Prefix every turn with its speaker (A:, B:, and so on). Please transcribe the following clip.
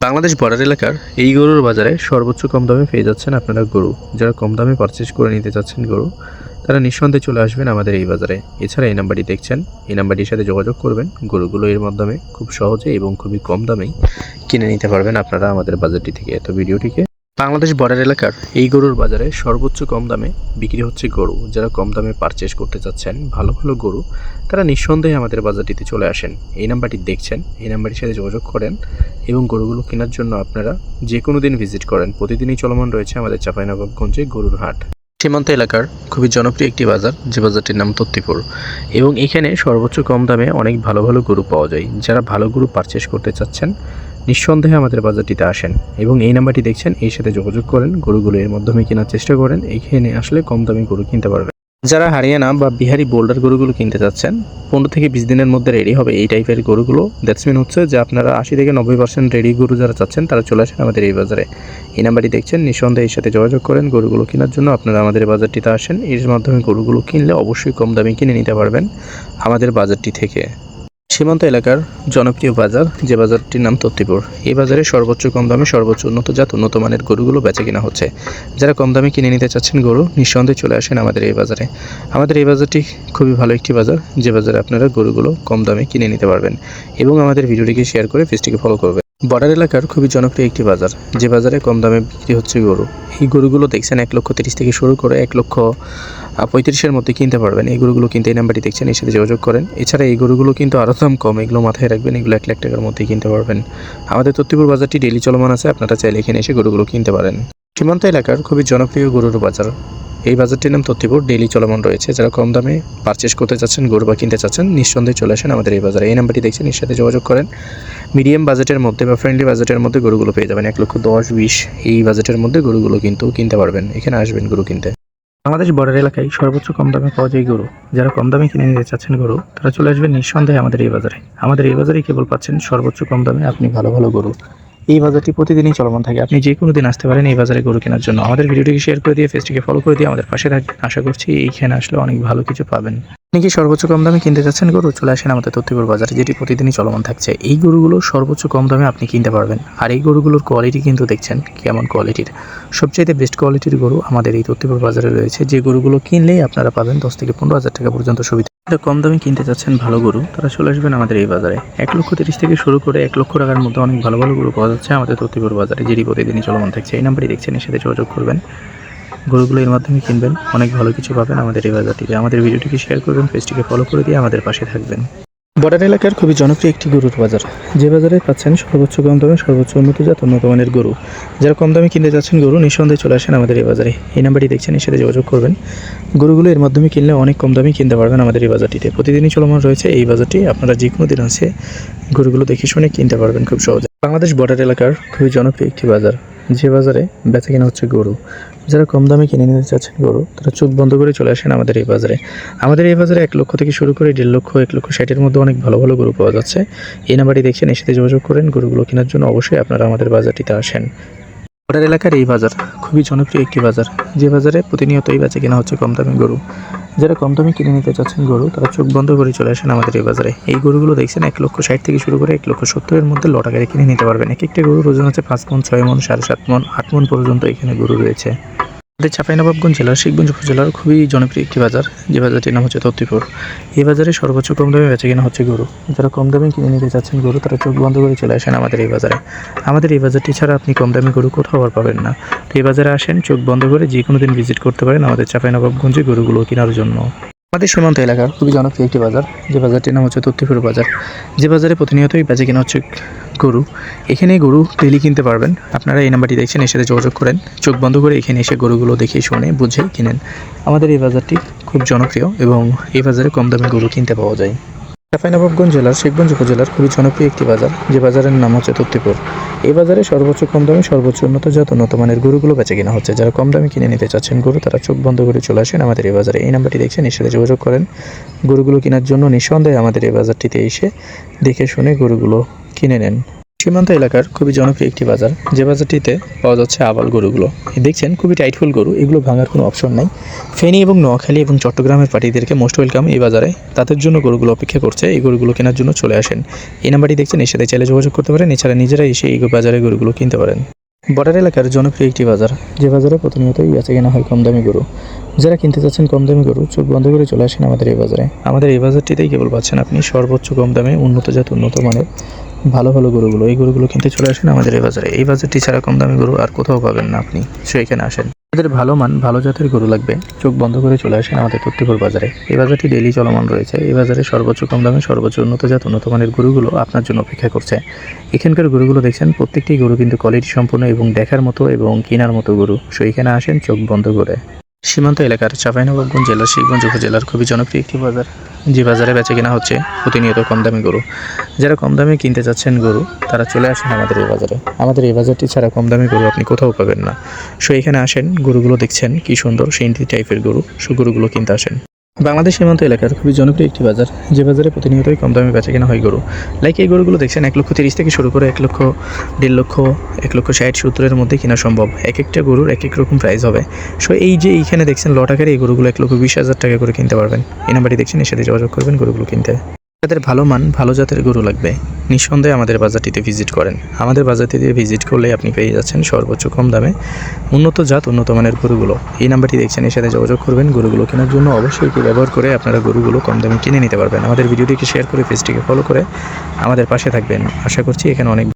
A: Bangladesh border এলাকার এই গরুর বাজারে সর্বোচ্চ কম দামে পেয়ে যাচ্ছেন আপনারা গরু। যারা কম দামে পারচেজ করে নিতে চাচ্ছেন গরু, তারা নিঃসন্দেহে চলে আসবেন আমাদের এই বাজারে। এছাড়া এই নাম্বারটি দেখছেন, এই নাম্বারটির সাথে যোগাযোগ করবেন। গরুগুলো এর মাধ্যমে খুব সহজে এবং খুবই কম দামেই কিনে নিতে পারবেন আপনারা আমাদের বাজারটি থেকে। এত ভিডিওটিকে বাংলাদেশ বর্ডার এলাকার এই গরুর বাজারে সর্বোচ্চ কম দামে বিক্রি হচ্ছে গরু। যারা কম দামে পারচেজ করতে চাচ্ছেন ভালো ভালো গরু, তারা নিঃসন্দেহে আমাদের বাজারটিতে চলে আসেন। এই নাম্বারটি দেখছেন, এই নাম্বারটির সাথে যোগাযোগ করেন এবং গরুগুলো কেনার জন্য আপনারা যে কোনো দিন ভিজিট করেন। প্রতিদিনই চলমান রয়েছে আমাদের চাঁপাইনবাবগঞ্জে গরুর হাট। সীমান্ত এলাকার খুবই জনপ্রিয় একটি বাজার, যে বাজারটির নাম তত্ত্বপুর, এবং এখানে সর্বোচ্চ কম দামে অনেক ভালো ভালো গরু পাওয়া যায়। যারা ভালো গরু পারচেজ করতে চাচ্ছেন নিঃসন্দেহে আমাদের বাজারটিতে আসেন এবং এই নাম্বারটি দেখছেন, এর সাথে যোগাযোগ করেন। গরুগুলো এর মাধ্যমে কেনার চেষ্টা করেন, এইখানে আসলে কম দামে গরু কিনতে পারবেন। যারা হরিয়ানা বা বিহারি বোল্ডার গরুগুলো কিনতে চাচ্ছেন 15 থেকে 20 দিনের মধ্যে রেডি হবে এই টাইপের গরুগুলো, দ্যাটস মিন হচ্ছে যে আপনারা 80 থেকে 90% রেডি গরু যারা চাচ্ছেন তারা চলে আসেন আমাদের এই বাজারে। এই নাম্বারটি দেখছেন, নিঃসন্দেহে এর সাথে যোগাযোগ করেন। গরুগুলো কেনার জন্য আপনারা আমাদের বাজারটিতে আসেন। এর মাধ্যমে গরুগুলো কিনলে অবশ্যই কম দামে কিনে নিতে পারবেন আমাদের বাজারটি থেকে। সীমান্ত এলাকার জনপ্রিয় বাজার, যে বাজারটির নাম তত্ত্বপুর, এই বাজারে সর্বোচ্চ কম দামে সর্বোচ্চ উন্নত জাত উন্নত মানের গরুগুলো বেচা কিনা হচ্ছে। যারা কম দামে কিনে নিতে চাচ্ছেন গরু, নিঃসন্দেহে চলে আসেন আমাদের এই বাজারে। আমাদের এই বাজারটি খুবই ভালো একটি বাজার, যে বাজারে আপনারা গরুগুলো কম দামে কিনে নিতে পারবেন এবং আমাদের ভিডিওটিকে শেয়ার করে পেজটিকে ফলো করবেন। বর্ডার এলাকার খুবই জনপ্রিয় একটি বাজার, যে বাজারে কম দামে বিক্রি হচ্ছে গরু। এই গরুগুলো দেখছেন 1,30,000 থেকে শুরু করে 1,35,000-এর মধ্যে কিনতে পারবেন। এই গরুগুলো কিনতে এই নাম্বারটি দেখছেন, এর সাথে যোগাযোগ করেন। এছাড়া এই গরুগুলো কিন্তু আরও দাম কম, এগুলো মাথায় রাখবেন। এগুলো 1 লাখ টাকার মধ্যেই কিনতে পারবেন। আমাদের তত্ত্বপুর বাজারটি ডেইলি চলমান আছে, আপনারা চাইলে এখানে এসে গরুগুলো কিনতে পারেন। সীমান্ত এলাকার খুবই জনপ্রিয় গরুর বাজার, এই বাজারটির নাম তত্ত্বপুর, ডেইলি চলমান রয়েছে। যারা কম দামে পারচেস করতে চাচ্ছেন গরু বা কিনতে চাচ্ছেন, নিঃসন্দেহে চলে আসেন আমাদের এই বাজারে। এই নাম্বারটি দেখছেন, এর সাথে যোগাযোগ করেন। মিডিয়াম বাজেটের মধ্যে বা ফ্রেন্ডলি বাজেটের মধ্যে গরুগুলো পেয়ে যাবেন। 1,10,20 এই বাজেটের মধ্যে গরুগুলো কিন্তু কিনতে পারবেন। এখানে আসবেন গরু কিনতে। বাংলাদেশ বর্ডার এলাকায় সর্বোচ্চ কম দামে পাওয়া যায় গরু। যারা কম দামে কিনে নিতে চাচ্ছেন গরু, তারা চলে আসবেন নিঃসন্দেহে আমাদের এই বাজারে। আমাদের এই বাজারেই কেবল পাচ্ছেন সর্বোচ্চ কম দামে আপনি ভালো ভালো গরু। এই বাজারটি প্রতিদিনই চলমান থাকে, আপনি যে কোনো দিন আসতে পারেন এই বাজারে গরু কেনার জন্য। আমাদের ভিডিওটিকে শেয়ার করে দিয়ে পেজটিকে ফলো করে দিয়ে আমাদের পাশে থাকবেন। আশা করছি এইখানে আসলে অনেক ভালো কিছু পাবেন। আপনি কি সর্বোচ্চ কম দামে কিনতে চাচ্ছেন গরু, চলে আসেন আমাদের তত্ত্বপুর বাজারে, যেটি প্রতিদিনই চলমান থাকছে। এই গরুগুলো সর্বোচ্চ কম দামে আপনি কিনতে পারবেন। আর এই গরুগুলোর কোয়ালিটি কিন্তু দেখছেন কেমন কোয়ালিটির। সবচাইতে বেস্ট কোয়ালিটির গরু আমাদের এই তত্ত্বপুর বাজারে রয়েছে, যে গরুগুলো কিনলেই আপনারা পাবেন 10 থেকে 15,000 টাকা পর্যন্ত সুবিধা। যারা কম দামে কিনতে চাচ্ছেন ভালো গরু, তারা চলে আসবেন আমাদের এই বাজারে। 1,30,000 থেকে শুরু করে 1 লক্ষ টাকার মধ্যে অনেক ভালো ভালো গরু পাওয়া যাচ্ছে আমাদের তত্ত্বপুর বাজারে, যেটি প্রতিদিনই চলমান থাকছে। এই নাম্বারটি দেখছেন, এর সাথে যোগাযোগ করবেন। গরুগুলো এর মাধ্যমে কিনবেন, অনেক ভালো কিছু পাবেন আমাদের এই বাজারটিতে। আমাদের ভিডিওটিকে শেয়ার করবেন, পেজটিকে ফলো করে দিয়ে আমাদের পাশে থাকবেন। বর্ডার এলাকার খুবই জনপ্রিয় একটি গরুর বাজার, যে বাজারে পাচ্ছেন সর্বোচ্চ কম দামে সর্বোচ্চ উন্নত জাত উন্নত মানের গরু। যারা কম দামে কিনতে যাচ্ছেন গরু, নিঃসন্দেহে চলে আসেন আমাদের এই বাজারে। এই নাম্বারটি দেখছেন, এর সাথে যোগাযোগ করবেন। গরুগুলো এর মাধ্যমে কিনলে অনেক কম দামে কিনতে পারবেন আমাদের এই বাজারটিতে। প্রতিদিনই চলমান রয়েছে এই বাজারটি, আপনারা যে কোনো দিন আসে গরুগুলো দেখে শুনে কিনতে পারবেন খুব সহজে। বাংলাদেশ বর্ডার এলাকার খুবই জনপ্রিয় একটি বাজার, যে বাজারে বেচা কেনা হচ্ছে গরু। যারা কম দামে কিনে নিতে চাচ্ছেন গরু, তারা চোখ বন্ধ করে চলে আসেন আমাদের এই বাজারে। আমাদের এই বাজারে 1 লক্ষ থেকে শুরু করে 1.5 লক্ষ 1,60,000-এর মধ্যে অনেক ভালো ভালো গরু পাওয়া যাচ্ছে। এই নাম্বারটি দেখছেন, এর সাথে যোগাযোগ করেন। গরুগুলো কেনার জন্য অবশ্যই আপনারা আমাদের বাজারটিতে আসেন। বর্ডার এলাকার এই বাজার খুবই জনপ্রিয় একটি বাজার, যে বাজারে প্রতিনিয়তই বেচা কেনা হচ্ছে কম দামে গরু। যারা কম দামে কিনে নিতে চাচ্ছেন গরু, তারা চোখ বন্ধ করে চলে আসেন আমাদের এই বাজারে। এই গরুগুলো দেখছেন 1,60,000 থেকে শুরু করে 1,70,000-এর মধ্যে লট আকারে কিনে নিতে পারবেন। এক একটা গরুর ওজন হচ্ছে 5 মণ, 6 মণ, 7.5 মণ, 8 মণ পর্যন্ত এখানে গরু রয়েছে। আমাদের চাঁপাইনবাবগঞ্জ জেলার শিখগঞ্জ উপজেলার খুবই জনপ্রিয় একটি বাজার, যে বাজারটির নাম হচ্ছে তত্ত্বপুর। এই বাজারে সর্বোচ্চ কম দামে বেচা কেনা হচ্ছে গরু। যারা কম দামে কিনে নিতে চাচ্ছেন গরু, তারা চোখ বন্ধ করে চলে আসেন আমাদের এই বাজারে। আমাদের এই বাজারটি ছাড়া আপনি কম দামে গরু কোথাও আর পাবেন না। তো এই বাজারে আসেন, চোখ বন্ধ করে যে কোনো দিন ভিজিট করতে পারেন আমাদের চাঁপাইনবাবগঞ্জে গরুগুলো কেনার জন্য। আমাদের সীমান্ত এলাকার খুবই জনপ্রিয় একটি বাজার, যে বাজারটির নাম হচ্ছে তত্ত্বপুর বাজার, যে বাজারে প্রতিনিয়তই বেচা কেনা হচ্ছে গরু। এখানে গরু ডেইলি কিনতে পারবেন। আপনারা এই নাম্বারটি দেখছেন, এর সাথে যোগাযোগ করেন। চোখ বন্ধ করে এখানে এসে গরুগুলো দেখে শুনে বুঝে কিনেন। আমাদের এই বাজারটি খুব জনপ্রিয় এবং এই বাজারে কম দামে গরু কিনতে পাওয়া যায়। চাঁপাইনবাবগঞ্জ জেলার শিখগঞ্জ উপজেলার খুবই জনপ্রিয় একটি বাজার, যে বাজারের নাম হচ্ছে তত্ত্বপুর। এই বাজারে সর্বোচ্চ কম দামে সর্বোচ্চ উন্নত জাত উন্নত মানের গরুগুলো বেচা কেনা হচ্ছে। যারা কম দামে কিনে নিতে চাচ্ছেন গরু, তারা চোখ বন্ধ করে চলে আসেন আমাদের এই বাজারে। এই নাম্বারটি দেখছেন, এর সাথে যোগাযোগ করেন। গরুগুলো কেনার জন্য নিঃসন্দেহে আমাদের এই বাজারটিতে এসে দেখে শুনে গরুগুলো কিনে নেন। সীমান্ত এলাকার খুবই জনপ্রিয় একটি বাজার, যে বাজারটিতে পাওয়া যাচ্ছে আবাল গরুগুলো। দেখছেন খুবই টাইটফুল গরু, এগুলো ভাঙার কোনো অপশন নাই। ফেনী এবং নোয়াখালী এবং চট্টগ্রামের পার্টিদেরকে মোস্ট ওয়েলকাম এই বাজারে। তাদের জন্য গরুগুলো অপেক্ষা করছে, এই গরুগুলো কেনার জন্য চলে আসেন। এই নাম্বারটি দেখছেন, এর সাথে চাইলে যোগাযোগ করতে পারেন, এছাড়া নিজেরাই এসে এই বাজারে গরুগুলো কিনতে পারেন। বর্ডার এলাকার জনপ্রিয় একটি বাজার, যে বাজারে প্রতিনিয়তই বেচা কেনা হয় কম দামি গরু। যারা কিনতে চাচ্ছেন কম দামি গরু, চোখ বন্ধ করে চলে আসেন আমাদের এই বাজারে। আমাদের এই বাজারটিতেই কেবল পাচ্ছেন আপনি সর্বোচ্চ কম দামে উন্নত জাত উন্নত মানের ভালো ভালো গরুগুলো। এই গরুগুলো কিনতে চলে আসেন আমাদের এই বাজারে। এই বাজারটি ছাড়া কম দামি গরু আর কোথাও পাবেন না আপনি, সো এখানে আসেন। আমাদের ভালো মান ভালো জাতের গরু লাগবে, চোখ বন্ধ করে চলে আসেন আমাদের তত্ত্বপুর বাজারে। এই বাজারটি ডেইলি চলমান রয়েছে। এই বাজারে সর্বোচ্চ কম দামে সর্বোচ্চ উন্নত জাত উন্নত মানের গরুগুলো আপনার জন্য অপেক্ষা করছে। এখানকার গরুগুলো দেখছেন, প্রত্যেকটি গরু কিন্তু কোয়ালিটি সম্পন্ন এবং দেখার মতো এবং কেনার মতো গরু, সো এখানে আসেন চোখ বন্ধ করে। সীমান্ত এলাকার চাঁপাইনবাবগঞ্জ জেলার শিবগঞ্জ উপজেলার খুবই জনপ্রিয় একটি বাজার, যে বাজারে বেচা কেনা হচ্ছে প্রতিনিয়ত কম দামি গরু। যারা কম দামে কিনতে চাচ্ছেন গরু, তারা চলে আসেন আমাদের এই বাজারে। আমাদের এই বাজারটি ছাড়া কম দামি গরু আপনি কোথাও পাবেন না, সো এখানে আসেন। গরুগুলো দেখছেন কি সুন্দর সিন্ধি টাইপের গরু, সো গরুগুলো কিনতে আসেন। বাংলাদেশ সীমান্ত এলাকার খুবই জনপ্রিয় একটি বাজার, যে বাজারে প্রতিনিয়তই কম দামে বেচা কেনা হয় গরু। লাইক এই গরুগুলো দেখছেন 1,30,000 থেকে শুরু করে 1,00,000, 1,50,000, 1,60,70,000-এর মধ্যে কেনা সম্ভব। এক একটা গরুর এক এক রকম প্রাইস হবে। সো এই যে এইখানে দেখছেন লট আকারে এই গরুগুলো 1,20,000 টাকা করে কিনতে পারবেন। এই নাম্বারটি দেখছেন, এর সাথে যোগাযোগ করবেন গরুগুলো কিনতে। যাদের ভালো মান ভালো জাতের গরু লাগবে, নিঃসন্দেহে আমাদের বাজারটিতে ভিজিট করেন। আমাদের বাজারটিতে ভিজিট করলে আপনি পেয়ে যাচ্ছেন সর্বোচ্চ কম দামে উন্নত জাত উন্নত মানের গরুগুলো। এই নাম্বারটি দেখছেন, এর সাথে যোগাযোগ করবেন। গরুগুলো কেনার জন্য অবশ্যই এটি ব্যবহার করে আপনারা গরুগুলো কম দামে কিনে নিতে পারবেন। আমাদের ভিডিওটিকে শেয়ার করে, পেজটিকে ফলো করে আমাদের পাশে থাকবেন। আশা করছি এখানে অনেক